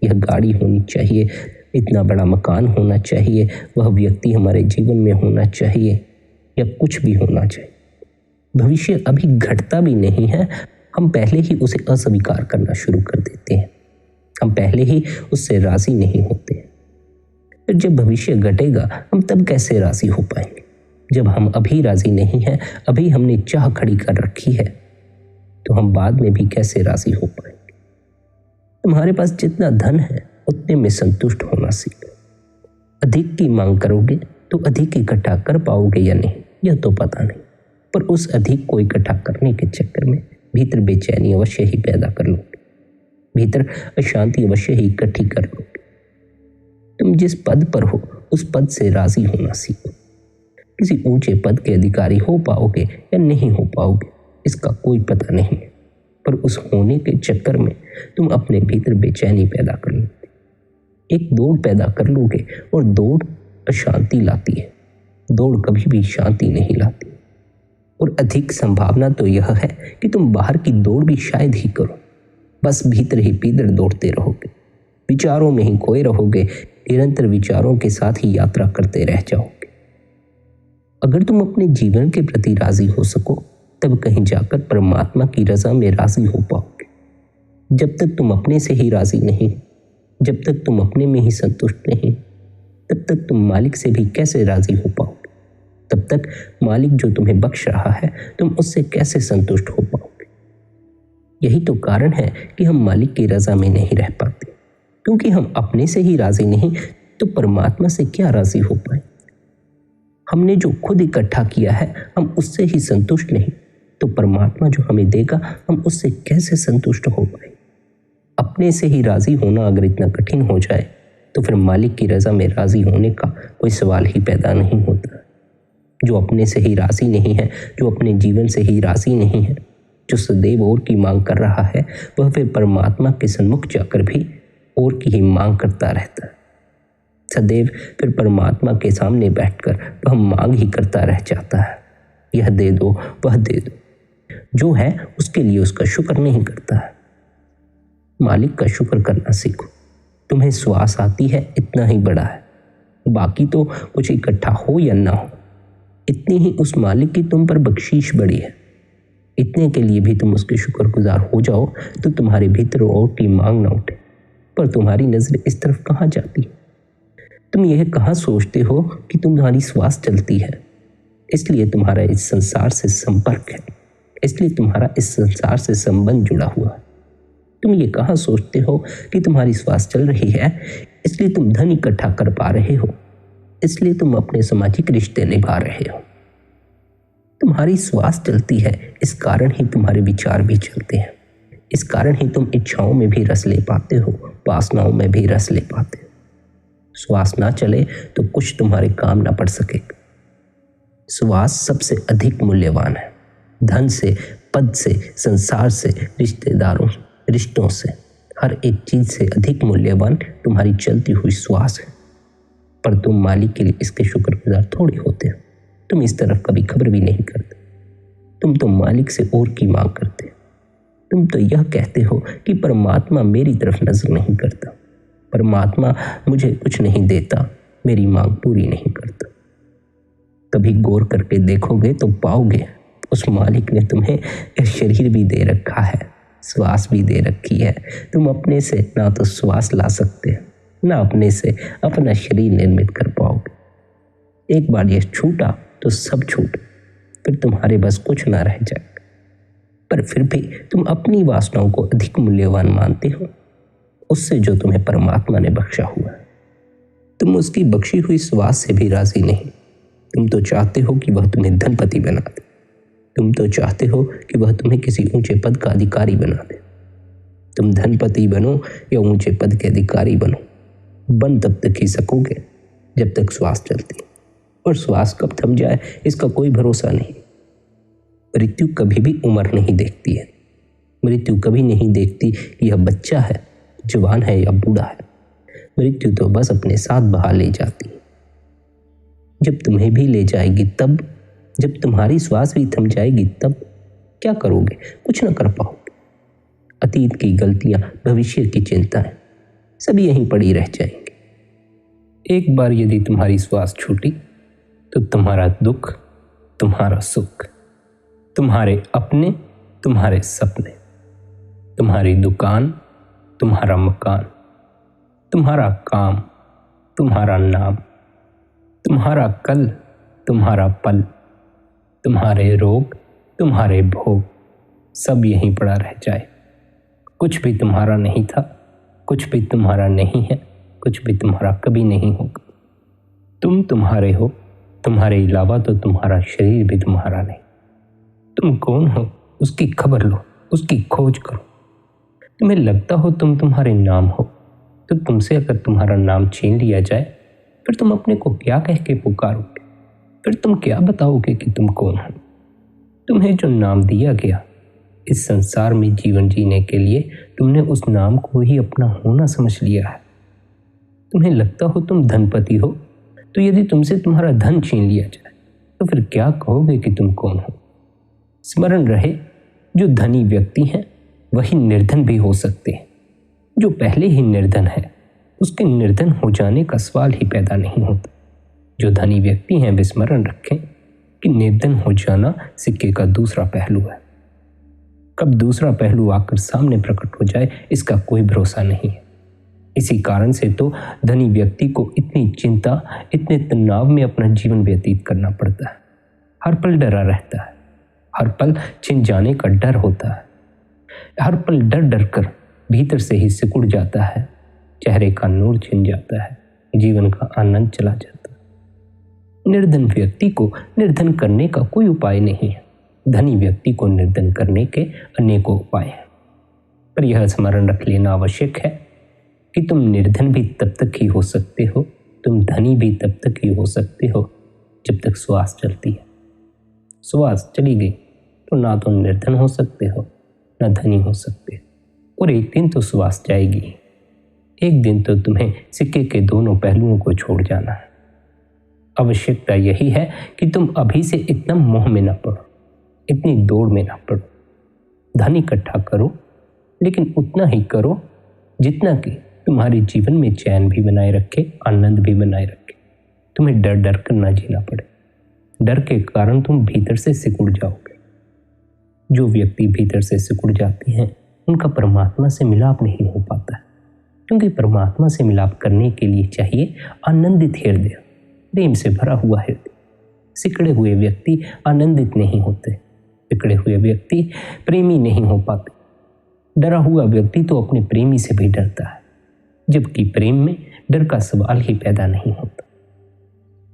यह गाड़ी होनी चाहिए, इतना बड़ा मकान होना चाहिए, वह व्यक्ति हमारे जीवन में होना चाहिए, या कुछ भी होना चाहिए। भविष्य अभी घटता भी नहीं है, हम पहले ही उसे अस्वीकार करना शुरू कर देते हैं। हम पहले ही उससे राजी नहीं होते। फिर जब भविष्य घटेगा, हम तब कैसे राजी हो पाएंगे? जब हम अभी राजी नहीं हैं, अभी हमने चाह खड़ी कर रखी है, तो हम बाद में भी कैसे राजी हो पाएंगे? तुम्हारे पास जितना धन है उतने में संतुष्ट होना सीखो। अधिक की मांग करोगे तो अधिक इकट्ठा कर पाओगे या नहीं यह तो पता नहीं, पर उस अधिक को इकट्ठा करने के चक्कर में भीतर बेचैनी अवश्य ही पैदा कर लोगे, भीतर अशांति अवश्य ही इकट्ठी कर लोगे। तुम जिस पद पर हो उस पद से राजी होना सीखो। किसी ऊंचे पद के अधिकारी हो पाओगे या नहीं हो पाओगे इसका कोई पता नहीं है, पर उस होने के चक्कर में तुम अपने भीतर बेचैनी पैदा कर लोगे। एक दौड़ पैदा कर लोगे और दौड़ अशांति लाती है, दौड़ कभी भी शांति नहीं लाती। और अधिक संभावना तो यह है कि तुम बाहर की दौड़ भी शायद ही करो, बस भीतर ही भीतर दौड़ते रहोगे, विचारों में ही खोए रहोगे, निरंतर विचारों के साथ ही यात्रा करते रह जाओगे। अगर तुम अपने जीवन के प्रति राजी हो सको तब कहीं जाकर परमात्मा की रजा में राजी हो पाओगे। जब तक तुम अपने से ही राजी नहीं, जब तक तुम अपने में ही संतुष्ट नहीं, तब तक तुम मालिक से भी कैसे राजी हो पाओगे? तब तक मालिक जो तुम्हें बख्श रहा है तुम उससे कैसे संतुष्ट हो पाओगे? यही तो कारण है कि हम मालिक की रजा में नहीं रह पाते, क्योंकि हम अपने से ही राजी नहीं तो परमात्मा से क्या राजी हो पाए। हमने जो खुद इकट्ठा किया है हम उससे ही संतुष्ट नहीं तो परमात्मा जो हमें देगा हम उससे कैसे संतुष्ट हो पाए। अपने से ही राजी होना अगर इतना कठिन हो जाए तो फिर मालिक की रजा में राजी होने का कोई सवाल ही पैदा नहीं होता। जो अपने से ही राजी नहीं है, जो अपने जीवन से ही राजी नहीं है, जो सदैव और की मांग कर रहा है वह फिर परमात्मा के सन्मुख जाकर भी और की ही मांग करता रहता है। सदैव फिर परमात्मा के सामने बैठकर वह मांग ही करता रह जाता है, यह दे दो वह दे दो। जो है उसके लिए उसका शुक्र नहीं करता है। मालिक का शुक्र करना सीखो। तुम्हें श्वास आती है इतना ही बड़ा है, बाकी तो कुछ इकट्ठा हो या ना हो, इतनी ही उस मालिक की तुम पर बख्शीश बड़ी है। इतने के लिए भी तुम उसके शुक्रगुजार हो जाओ तो तुम्हारे भीतर और की मांग ना उठे। पर तुम्हारी नजर इस तरफ कहाँ जाती है? तुम यह कहाँ सोचते हो कि तुम्हारी श्वास चलती है इसलिए तुम्हारा इस संसार से संपर्क है, इसलिए तुम्हारा इस संसार से संबंध जुड़ा हुआ है। तुम ये कहाँ सोचते हो कि तुम्हारी श्वास चल रही है इसलिए तुम धन इकट्ठा कर पा रहे हो, इसलिए तुम अपने सामाजिक रिश्ते निभा रहे हो। तुम्हारी श्वास चलती है इस कारण ही तुम्हारे विचार भी चलते हैं, इस कारण ही तुम इच्छाओं में भी रस ले पाते हो, वासनाओं में भी रस ले पाते हो। श्वास ना चले तो कुछ तुम्हारे काम ना पड़ सकेगा। श्वास सबसे अधिक मूल्यवान है, धन से, पद से, संसार से, रिश्तेदारों, रिश्तों से, हर एक चीज से अधिक मूल्यवान तुम्हारी चलती हुई श्वास है। पर तुम मालिक के लिए इसके शुक्रगुजार थोड़े होते हो। तुम इस तरफ कभी खबर भी नहीं करते। तुम तो मालिक से और की मांग करते हो। तुम तो यह कहते हो कि परमात्मा मेरी तरफ नजर नहीं करता, परमात्मा मुझे कुछ नहीं देता, मेरी मांग पूरी नहीं करता। कभी गौर करके देखोगे तो पाओगे उस मालिक ने तुम्हें यह शरीर भी दे रखा है, श्वास भी दे रखी है। तुम अपने से ना तो श्वास ला सकते हो, ना अपने से अपना शरीर निर्मित कर पाओगे। एक बार यह छूटा तो सब छूट, फिर तुम्हारे बस कुछ ना रह जाएगा। पर फिर भी तुम अपनी वासनाओं को अधिक मूल्यवान मानते हो उससे जो तुम्हें परमात्मा ने बख्शा हुआ है। तुम उसकी बख्शी हुई श्वास से भी राजी नहीं। तुम तो चाहते हो कि वह तुम्हें धनपति बना दे, तुम तो चाहते हो कि वह तुम्हें किसी ऊंचे पद का अधिकारी बना दे। तुम धनपति बनो या ऊंचे पद के अधिकारी बनो, बन तब तक ही सकोगे जब तक श्वास चलती, और श्वास कब थम जाए इसका कोई भरोसा नहीं। मृत्यु कभी भी उम्र नहीं देखती है। मृत्यु कभी नहीं देखती कि यह बच्चा है, जवान है या बूढ़ा है। मृत्यु तो बस अपने साथ बहा ले जाती है। जब तुम्हें भी ले जाएगी तब, जब तुम्हारी श्वास भी थम जाएगी तब क्या करोगे? कुछ न कर पाओगे। अतीत की गलतियां, भविष्य की चिंताएं सब यहीं पड़ी रह जाएंगे। एक बार यदि तुम्हारी श्वास छूटी तो तुम्हारा दुख, तुम्हारा सुख, तुम्हारे अपने, तुम्हारे सपने, तुम्हारी दुकान, तुम्हारा मकान, तुम्हारा काम, तुम्हारा नाम, तुम्हारा कल, तुम्हारा पल, तुम्हारे रोग, तुम्हारे भोग सब यहीं पड़ा रह जाए। कुछ भी तुम्हारा नहीं था, कुछ भी तुम्हारा नहीं है, कुछ भी तुम्हारा कभी नहीं होगा। तुम तुम्हारे हो, तुम्हारे अलावा तो तुम्हारा शरीर भी तुम्हारा नहीं। तुम कौन हो उसकी खबर लो, उसकी खोज करो। तुम्हें लगता हो तुम तुम्हारे नाम हो, तो तुमसे अगर तुम्हारा नाम छीन लिया जाए फिर तुम अपने को क्या कह के पुकारोगे? फिर तुम क्या बताओगे कि तुम कौन हो? तुम्हें जो नाम दिया गया इस संसार में जीवन जीने के लिए, तुमने उस नाम को ही अपना होना समझ लिया है। तुम्हें लगता हो तुम धनपति हो, तो यदि तुमसे तुम्हारा धन छीन लिया जाए तो फिर क्या कहोगे कि तुम कौन हो? स्मरण रहे, जो धनी व्यक्ति हैं वही निर्धन भी हो सकते हैं। जो पहले ही निर्धन है उसके निर्धन हो जाने का सवाल ही पैदा नहीं होता। जो धनी व्यक्ति हैं वे स्मरण रखें कि निर्धन हो जाना सिक्के का दूसरा पहलू है। कब दूसरा पहलू आकर सामने प्रकट हो जाए इसका कोई भरोसा नहीं है। इसी कारण से तो धनी व्यक्ति को इतनी चिंता, इतने तनाव में अपना जीवन व्यतीत करना पड़ता है। हर पल डरा रहता है, हर पल छिन जाने का डर होता है, हर पल डर डर कर भीतर से ही सिकुड़ जाता है, चेहरे का नूर छिन जाता है, जीवन का आनंद चला जाता है। निर्धन व्यक्ति को निर्धन करने का कोई उपाय नहीं है, धनी व्यक्ति को निर्धन करने के अनेकों उपाय हैं। पर यह स्मरण रख लेना आवश्यक है कि तुम निर्धन भी तब तक ही हो सकते हो, तुम धनी भी तब तक ही हो सकते हो जब तक श्वास चलती है। श्वास चली गई तो ना तो निर्धन हो सकते हो ना धनी हो सकते, और एक दिन तो श्वास जाएगी। एक दिन तो तुम्हें सिक्के के दोनों पहलुओं को छोड़ जाना है। आवश्यकता यही है कि तुम अभी से इतना मोह में न पड़ो, इतनी दौड़ में न पड़ो। धन इकट्ठा करो, लेकिन उतना ही करो जितना कि तुम्हारे जीवन में चैन भी बनाए रखे, आनंद भी बनाए रखे। तुम्हें डर डर कर ना जीना पड़े। डर के कारण तुम भीतर से सिकुड़ जाओगे। जो व्यक्ति भीतर से सिकुड़ जाते हैं उनका परमात्मा से मिलाप नहीं हो पाता है, क्योंकि परमात्मा से मिलाप करने के लिए चाहिए आनंदित हृदय, प्रेम से भरा हुआ हृदय। सिकड़े हुए व्यक्ति आनंदित नहीं होते, सिकड़े हुए व्यक्ति प्रेमी नहीं हो पाते। डरा हुआ व्यक्ति तो अपने प्रेमी से भी डरता है, जबकि प्रेम में डर का सवाल ही पैदा नहीं होता।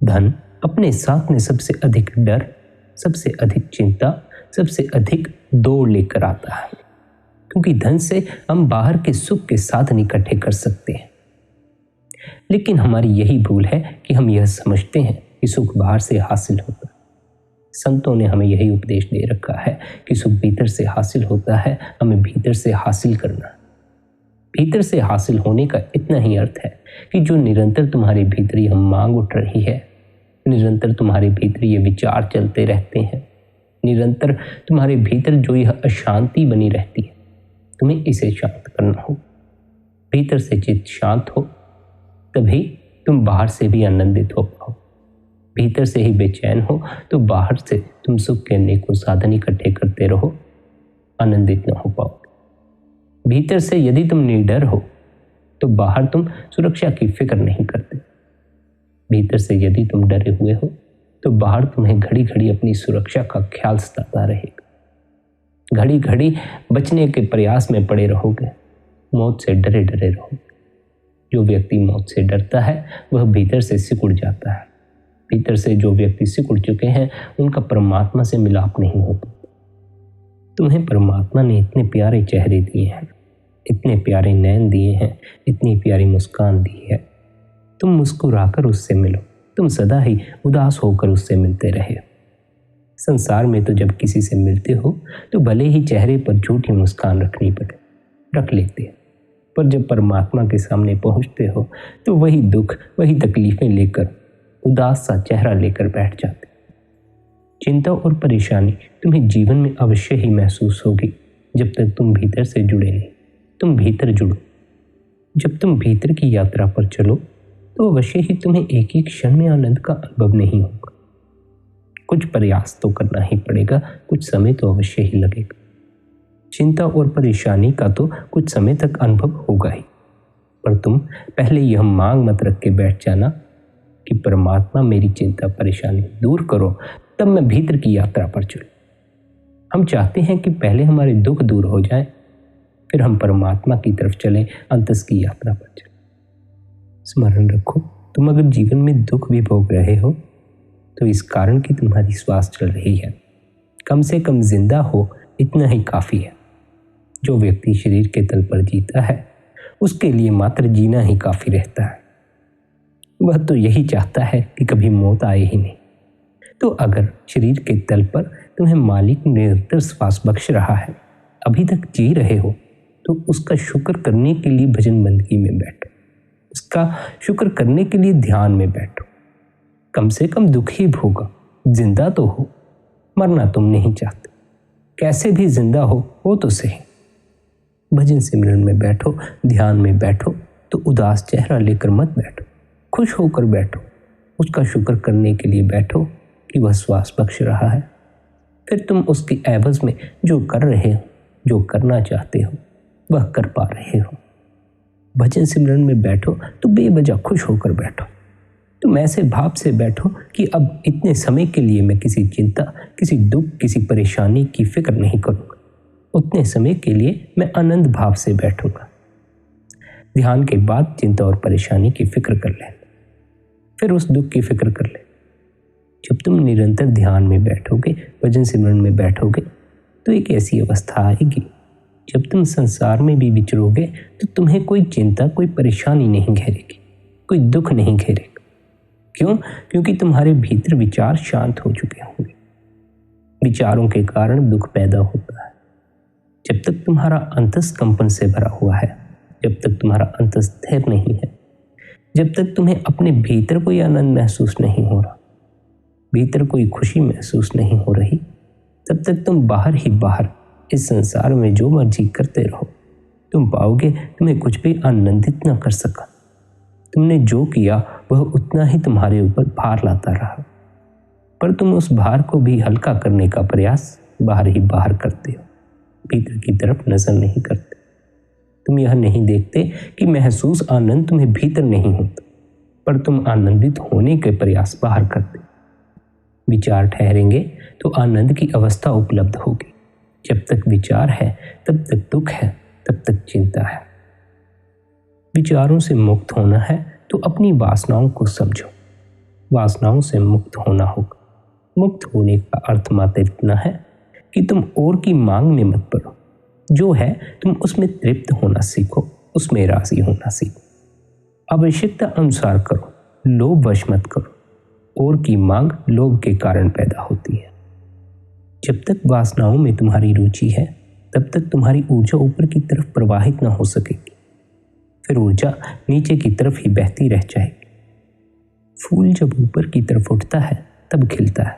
धन अपने साथ में सबसे अधिक डर, सबसे अधिक चिंता, सबसे अधिक दौड़ लेकर आता है, क्योंकि धन से हम बाहर के सुख के साधन इकट्ठे कर सकते हैं। लेकिन हमारी यही भूल है कि हम यह समझते हैं कि सुख बाहर से हासिल होता है। संतों ने हमें यही उपदेश दे रखा है कि सुख भीतर से हासिल होता है, हमें भीतर से हासिल करना। भीतर से हासिल होने का इतना ही अर्थ है कि जो निरंतर तुम्हारे भीतर यह मांग उठ रही है, निरंतर तुम्हारे भीतर ये विचार चलते रहते हैं, निरंतर तुम्हारे भीतर जो यह अशांति बनी रहती है, तुम्हें इसे शांत करना हो। भीतर से चित्त शांत हो तभी तुम बाहर से भी आनंदित हो पाओ। भीतर से ही बेचैन हो तो बाहर से तुम सुख के अनेकों साधन इकट्ठे करते रहो, आनंदित न हो पाओगे। भीतर से यदि तुम निडर हो तो बाहर तुम सुरक्षा की फिक्र नहीं करते। भीतर से यदि तुम डरे हुए हो तो बाहर तुम्हें घड़ी घड़ी अपनी सुरक्षा का ख्याल सताता रहेगा। घड़ी घड़ी बचने के प्रयास में पड़े रहोगे, मौत से डरे डरे रहोगे। जो व्यक्ति मौत से डरता है वह भीतर से सिकुड़ जाता है। भीतर से जो व्यक्ति सिकुड़ चुके हैं उनका परमात्मा से मिलाप नहीं हो पाता। तुम्हें परमात्मा ने इतने प्यारे चेहरे दिए हैं, इतने प्यारे नैन दिए हैं, इतनी प्यारी मुस्कान दी है। तुम मुस्कुराकर उससे मिलो, तुम सदा ही उदास होकर उससे मिलते रहे। संसार में तो जब किसी से मिलते हो तो भले ही चेहरे पर झूठी मुस्कान रखनी पड़े, रख लेते हैं, पर जब परमात्मा के सामने पहुंचते हो तो वही दुख, वही तकलीफें लेकर उदास सा चेहरा लेकर बैठ जाते। चिंता और परेशानी तुम्हें जीवन में अवश्य ही महसूस होगी जब तक तुम भीतर से जुड़े नहीं। तुम भीतर जुड़ो। जब तुम भीतर की यात्रा पर चलो तो अवश्य ही तुम्हें एक एक क्षण में आनंद का अनुभव नहीं होगा। कुछ प्रयास तो करना ही पड़ेगा, कुछ समय तो अवश्य ही लगेगा। चिंता और परेशानी का तो कुछ समय तक अनुभव होगा ही, पर तुम पहले यह मांग मत रख के बैठ जाना कि परमात्मा मेरी चिंता परेशानी दूर करो, तब मैं भीतर की यात्रा पर चलूं। हम चाहते हैं कि पहले हमारे दुख दूर हो जाए, फिर हम परमात्मा की तरफ चलें, अंतस की यात्रा पर चलें। स्मरण रखो, तुम अगर जीवन में दुख भी भोग रहे हो तो इस कारण कि तुम्हारी श्वास चल रही है। कम से कम जिंदा हो, इतना ही काफी है। जो व्यक्ति शरीर के तल पर जीता है उसके लिए मात्र जीना ही काफी रहता है। वह तो यही चाहता है कि कभी मौत आए ही नहीं। तो अगर शरीर के तल पर तुम्हें मालिक निरंतर श्वास बख्श रहा है, अभी तक जी रहे हो, तो उसका शुक्र करने के लिए भजन बंदगी में बैठो, उसका शुक्र करने के लिए ध्यान में बैठो। कम से कम दुख ही भोगा, जिंदा तो हो, मरना तुम नहीं चाहते। कैसे भी जिंदा हो तो सही। भजन सिमरन में बैठो, ध्यान में बैठो तो उदास चेहरा लेकर मत बैठो, खुश होकर बैठो। उसका शुक्र करने के लिए बैठो कि वह श्वास बख्श रहा है। फिर तुम उसकी एवज में जो कर रहे हो, जो करना चाहते हो, वह कर पा रहे हो। भजन सिमरन में बैठो तो बेवजह खुश होकर बैठो। तुम ऐसे भाव से बैठो कि अब इतने समय के लिए मैं किसी चिंता, किसी दुख, किसी परेशानी की फिक्र नहीं करूंगा। उतने समय के लिए मैं आनंद भाव से बैठूंगा। ध्यान के बाद चिंता और परेशानी की फिक्र कर ले, फिर उस दुख की फिक्र कर ले। जब तुम निरंतर ध्यान में बैठोगे, भजन सिमरन में बैठोगे, तो एक ऐसी अवस्था आएगी जब तुम संसार में भी विचरोगे तो तुम्हें कोई चिंता, कोई परेशानी नहीं घेरेगी, कोई दुख नहीं घेरेगा। क्यों? क्योंकि तुम्हारे भीतर विचार शांत हो चुके होंगे। विचारों के कारण दुख पैदा होता है। जब तक तुम्हारा अंतस कंपन से भरा हुआ है, जब तक तुम्हारा अंतस स्थिर नहीं है, जब तक तुम्हें अपने भीतर कोई आनंद महसूस नहीं हो रहा, भीतर कोई खुशी महसूस नहीं हो रही, तब तक तुम बाहर ही बाहर इस संसार में जो मर्जी करते रहो। तुम पाओगे तुम्हें कुछ भी आनंदित न कर सका। तुमने जो किया वह उतना ही तुम्हारे ऊपर भार लाता रहा, पर तुम उस भार को भी हल्का करने का प्रयास बाहर ही बाहर करते हो, भीतर की तरफ नजर नहीं करते। तुम यह नहीं देखते कि महसूस आनंद तुम्हें भीतर नहीं होता, पर तुम आनंदित होने के प्रयास बाहर करते। विचार ठहरेंगे तो आनंद की अवस्था उपलब्ध होगी। जब तक विचार है तब तक दुख है, तब तक चिंता है। विचारों से मुक्त होना है तो अपनी वासनाओं को समझो। वासनाओं से मुक्त होना होगा। मुक्त होने का अर्थ मात्र इतना है कि तुम और की मांग में मत पड़ो। जो है तुम उसमें तृप्त होना सीखो, उसमें राजी होना सीखो। आवश्यकता अनुसार करो, लोभ वश मत करो। और की मांग लोभ के कारण पैदा होती है। जब तक वासनाओं में तुम्हारी रुचि है, तब तक तुम्हारी ऊर्जा ऊपर की तरफ प्रवाहित न हो सकेगी। फिर ऊर्जा नीचे की तरफ ही बहती रह जाएगी। फूल जब ऊपर की तरफ उठता है तब खिलता है।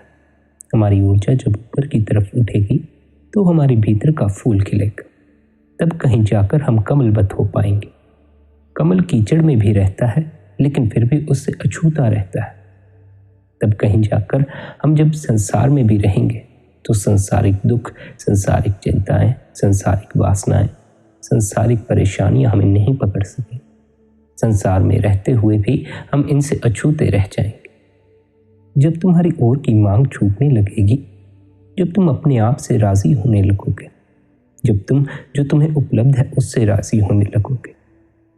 हमारी ऊर्जा जब ऊपर की तरफ उठेगी तो हमारे भीतर का फूल खिलेगा। तब कहीं जाकर हम कमलवत हो पाएंगे। कमल कीचड़ में भी रहता है, लेकिन फिर भी उससे अछूता रहता है। तब कहीं जाकर हम जब संसार में भी रहेंगे तो संसारिक दुख, संसारिक चिंताएं, संसारिक वासनाएं, संसारिक परेशानियां हमें नहीं पकड़ सकें। संसार में रहते हुए भी हम इनसे अछूते रह जाएंगे। जब तुम्हारी ओर की मांग छूटने लगेगी, जब तुम अपने आप से राजी होने लगोगे, जब तुम जो तुम्हें उपलब्ध है उससे राजी होने लगोगे,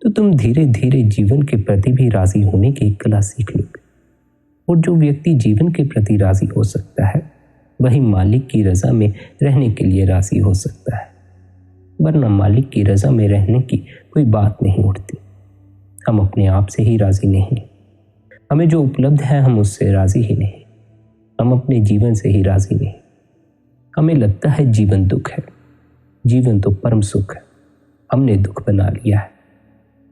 तो तुम धीरे धीरे जीवन के प्रति भी राजी होने की कला सीख लोगे। और जो व्यक्ति जीवन के प्रति राजी हो सकता है, वही मालिक की रजा में रहने के लिए राजी हो सकता है। वरना मालिक की रजा में रहने की कोई बात नहीं उठती। हम अपने आप से ही राजी नहीं। हमें जो उपलब्ध है हम उससे राजी ही नहीं। हम अपने जीवन से ही राजी नहीं। हमें लगता है जीवन दुख है। जीवन तो परम सुख है। हमने दुख बना लिया है।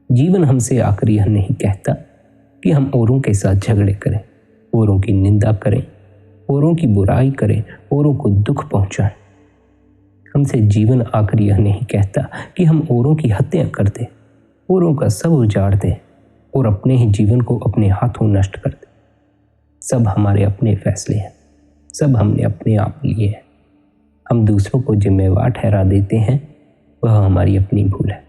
जीवन हमसे आकर यह नहीं कहता कि हम औरों के साथ झगड़े करें, औरों की निंदा करें, औरों की बुराई करें, औरों को दुख पहुंचाएं। हमसे जीवन आकर यह नहीं कहता कि हम औरों की हत्या कर दें, औरों का सब उजाड़ दें और अपने ही जीवन को अपने हाथों नष्ट कर दें। सब हमारे अपने फैसले हैं, सब हमने अपने आप लिए हैं। हम दूसरों को जिम्मेवार ठहरा देते हैं, वह हमारी अपनी भूल है।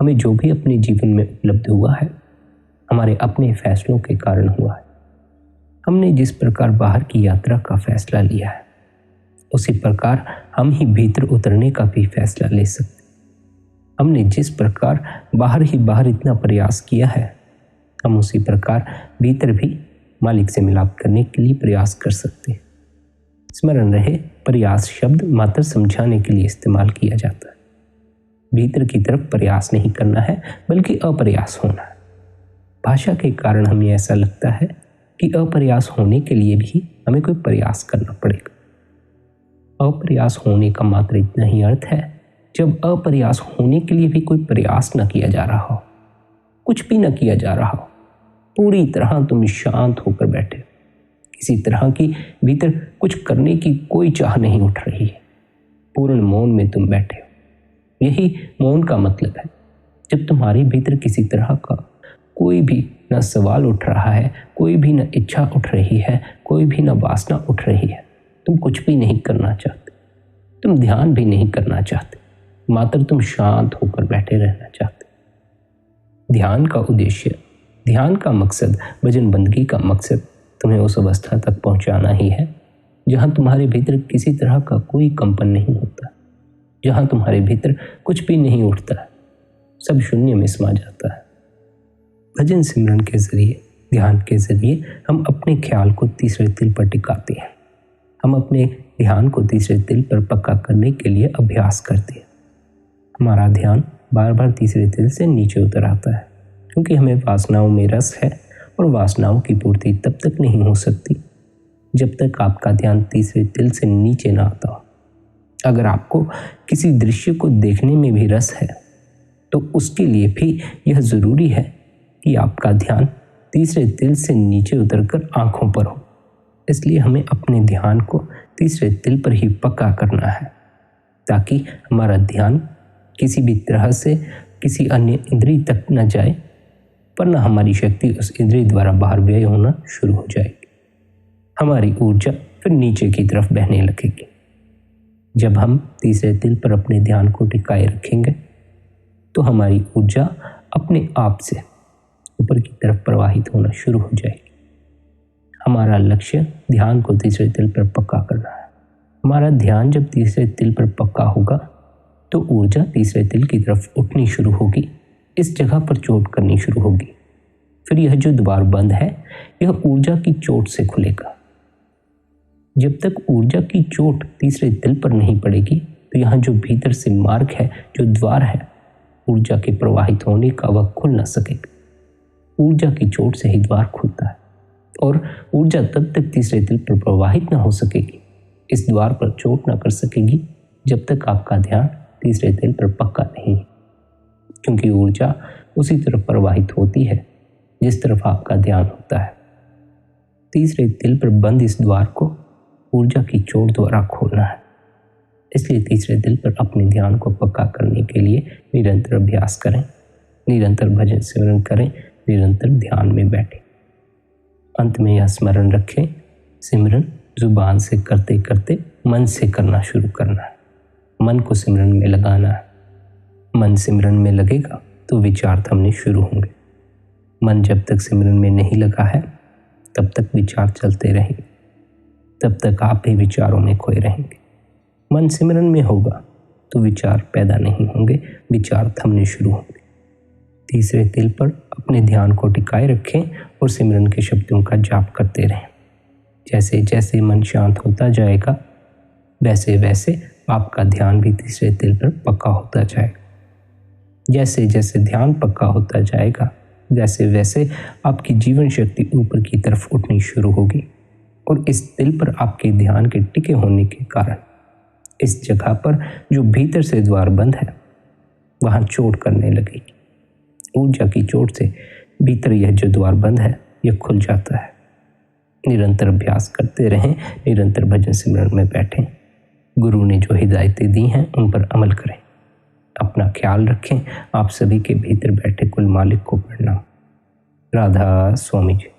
हमें जो भी अपने जीवन में उपलब्ध हुआ है, हमारे अपने फैसलों के कारण हुआ है। हमने जिस प्रकार बाहर की यात्रा का फैसला लिया है, उसी प्रकार हम ही भीतर उतरने का भी फैसला ले सकते। हमने जिस प्रकार बाहर ही बाहर इतना प्रयास किया है, हम उसी प्रकार भीतर भी मालिक से मिलाप करने के लिए प्रयास कर सकते हैं। स्मरण रहे, प्रयास शब्द मात्र समझाने के लिए इस्तेमाल किया जाता है। भीतर की तरफ प्रयास नहीं करना है, बल्कि अप्रयास होना है। भाषा के कारण हमें ऐसा लगता है कि अप्रयास होने के लिए भी हमें कोई प्रयास करना पड़ेगा। अप्रयास होने का मात्र इतना ही अर्थ है जब अप्रयास होने के लिए भी कोई प्रयास न किया जा रहा हो, कुछ भी न किया जा रहा हो, पूरी तरह तुम शांत होकर बैठे हो, किसी तरह की भीतर कुछ करने की कोई चाह नहीं उठ रही है, पूर्ण मौन में तुम बैठे हो। यही मौन का मतलब है। जब तुम्हारे भीतर किसी तरह का कोई भी न सवाल उठ रहा है, कोई भी न इच्छा उठ रही है, कोई भी न वासना उठ रही है, तुम कुछ भी नहीं करना चाहते, तुम ध्यान भी नहीं करना चाहते, मात्र तुम शांत होकर बैठे रहना चाहते। ध्यान का उद्देश्य, ध्यान का मकसद, भजन बंदगी का मकसद तुम्हें उस अवस्था तक पहुंचाना ही है जहां तुम्हारे भीतर किसी तरह का कोई कंपन नहीं होता, जहां तुम्हारे भीतर कुछ भी नहीं उठता, सब शून्य में समा जाता है। भजन सिमरन के जरिए, ध्यान के जरिए हम अपने ख्याल को तीसरे तिल पर टिकाते हैं। हम अपने ध्यान को तीसरे तिल पर पक्का करने के लिए अभ्यास करते हैं। हमारा ध्यान बार बार तीसरे तिल से नीचे उतर आता है, क्योंकि हमें वासनाओं में रस है और वासनाओं की पूर्ति तब तक नहीं हो सकती जब तक आपका ध्यान तीसरे तिल से नीचे ना आता हो। अगर आपको किसी दृश्य को देखने में भी रस है तो उसके लिए भी यह जरूरी है कि आपका ध्यान तीसरे तिल से नीचे उतरकर आंखों पर हो। इसलिए हमें अपने ध्यान को तीसरे तिल पर ही पक्का करना है, ताकि हमारा ध्यान किसी भी तरह से किसी अन्य इंद्रिय तक न जाए, वरना हमारी शक्ति उस इंद्रिय द्वारा बाहर व्यय होना शुरू हो जाएगी। हमारी ऊर्जा फिर नीचे की तरफ बहने लगेगी। जब हम तीसरे तिल पर अपने ध्यान को टिकाए रखेंगे तो हमारी ऊर्जा अपने आप से ऊपर की तरफ प्रवाहित होना शुरू हो जाएगी। हमारा लक्ष्य ध्यान को तीसरे तिल पर पक्का करना है। हमारा ध्यान जब तीसरे तिल पर पक्का होगा तो ऊर्जा तीसरे तिल की तरफ उठनी शुरू होगी, इस जगह पर चोट करनी शुरू होगी। फिर यह जो द्वार बंद है, यह ऊर्जा की चोट से खुलेगा। जब तक ऊर्जा की चोट तीसरे तिल पर नहीं पड़ेगी तो यहाँ जो भीतर से मार्ग है, जो द्वार है ऊर्जा के प्रवाहित होने का, वह खुल ना सकेगा। ऊर्जा की चोट से ही द्वार खुलता है और ऊर्जा तब तक तीसरे तिल पर प्रवाहित ना हो सकेगी, इस द्वार पर चोट ना कर सकेगी जब तक आपका ध्यान तीसरे तिल पर पक्का नहीं है, क्योंकि ऊर्जा उसी तरफ प्रवाहित होती है जिस तरफ आपका ध्यान होता है। तीसरे तिल पर बंद इस द्वार को ऊर्जा की चोट द्वारा खोलना है। इसलिए तीसरे तिल पर अपने ध्यान को पक्का करने के लिए निरंतर अभ्यास करें, निरंतर भजन सिमरन करें, निरंतर ध्यान में बैठें। अंत में यह स्मरण रखें, सिमरन जुबान से करते करते मन से करना शुरू करना है। मन को सिमरन में लगाना है। मन सिमरन में लगेगा तो विचार थमने शुरू होंगे। मन जब तक सिमरन में नहीं लगा है तब तक विचार चलते रहेंगे, तब तक आप भी विचारों में खोए रहेंगे। मन सिमरन में होगा तो विचार पैदा नहीं होंगे, विचार थमने शुरू होंगे। तीसरे तिल पर अपने ध्यान को टिकाए रखें और सिमरन के शब्दों का जाप करते रहें। जैसे जैसे मन शांत होता जाएगा वैसे वैसे आपका ध्यान भी तीसरे तिल पर पक्का होता जाएगा। जैसे जैसे ध्यान पक्का होता जाएगा वैसे वैसे आपकी जीवन शक्ति ऊपर की तरफ उठनी शुरू होगी और इस तिल पर आपके ध्यान के टिके होने के कारण इस जगह पर जो भीतर से द्वार बंद है वहां चोट करने लगेगी। ऊर्जा की चोट से भीतर यह जो द्वार बंद है यह खुल जाता है। निरंतर अभ्यास करते रहें, निरंतर भजन सिमरन में बैठें। गुरु ने जो हिदायतें दी हैं उन पर अमल करें। अपना ख्याल रखें। आप सभी के भीतर बैठे कुल मालिक को प्रणाम। राधा स्वामी जी।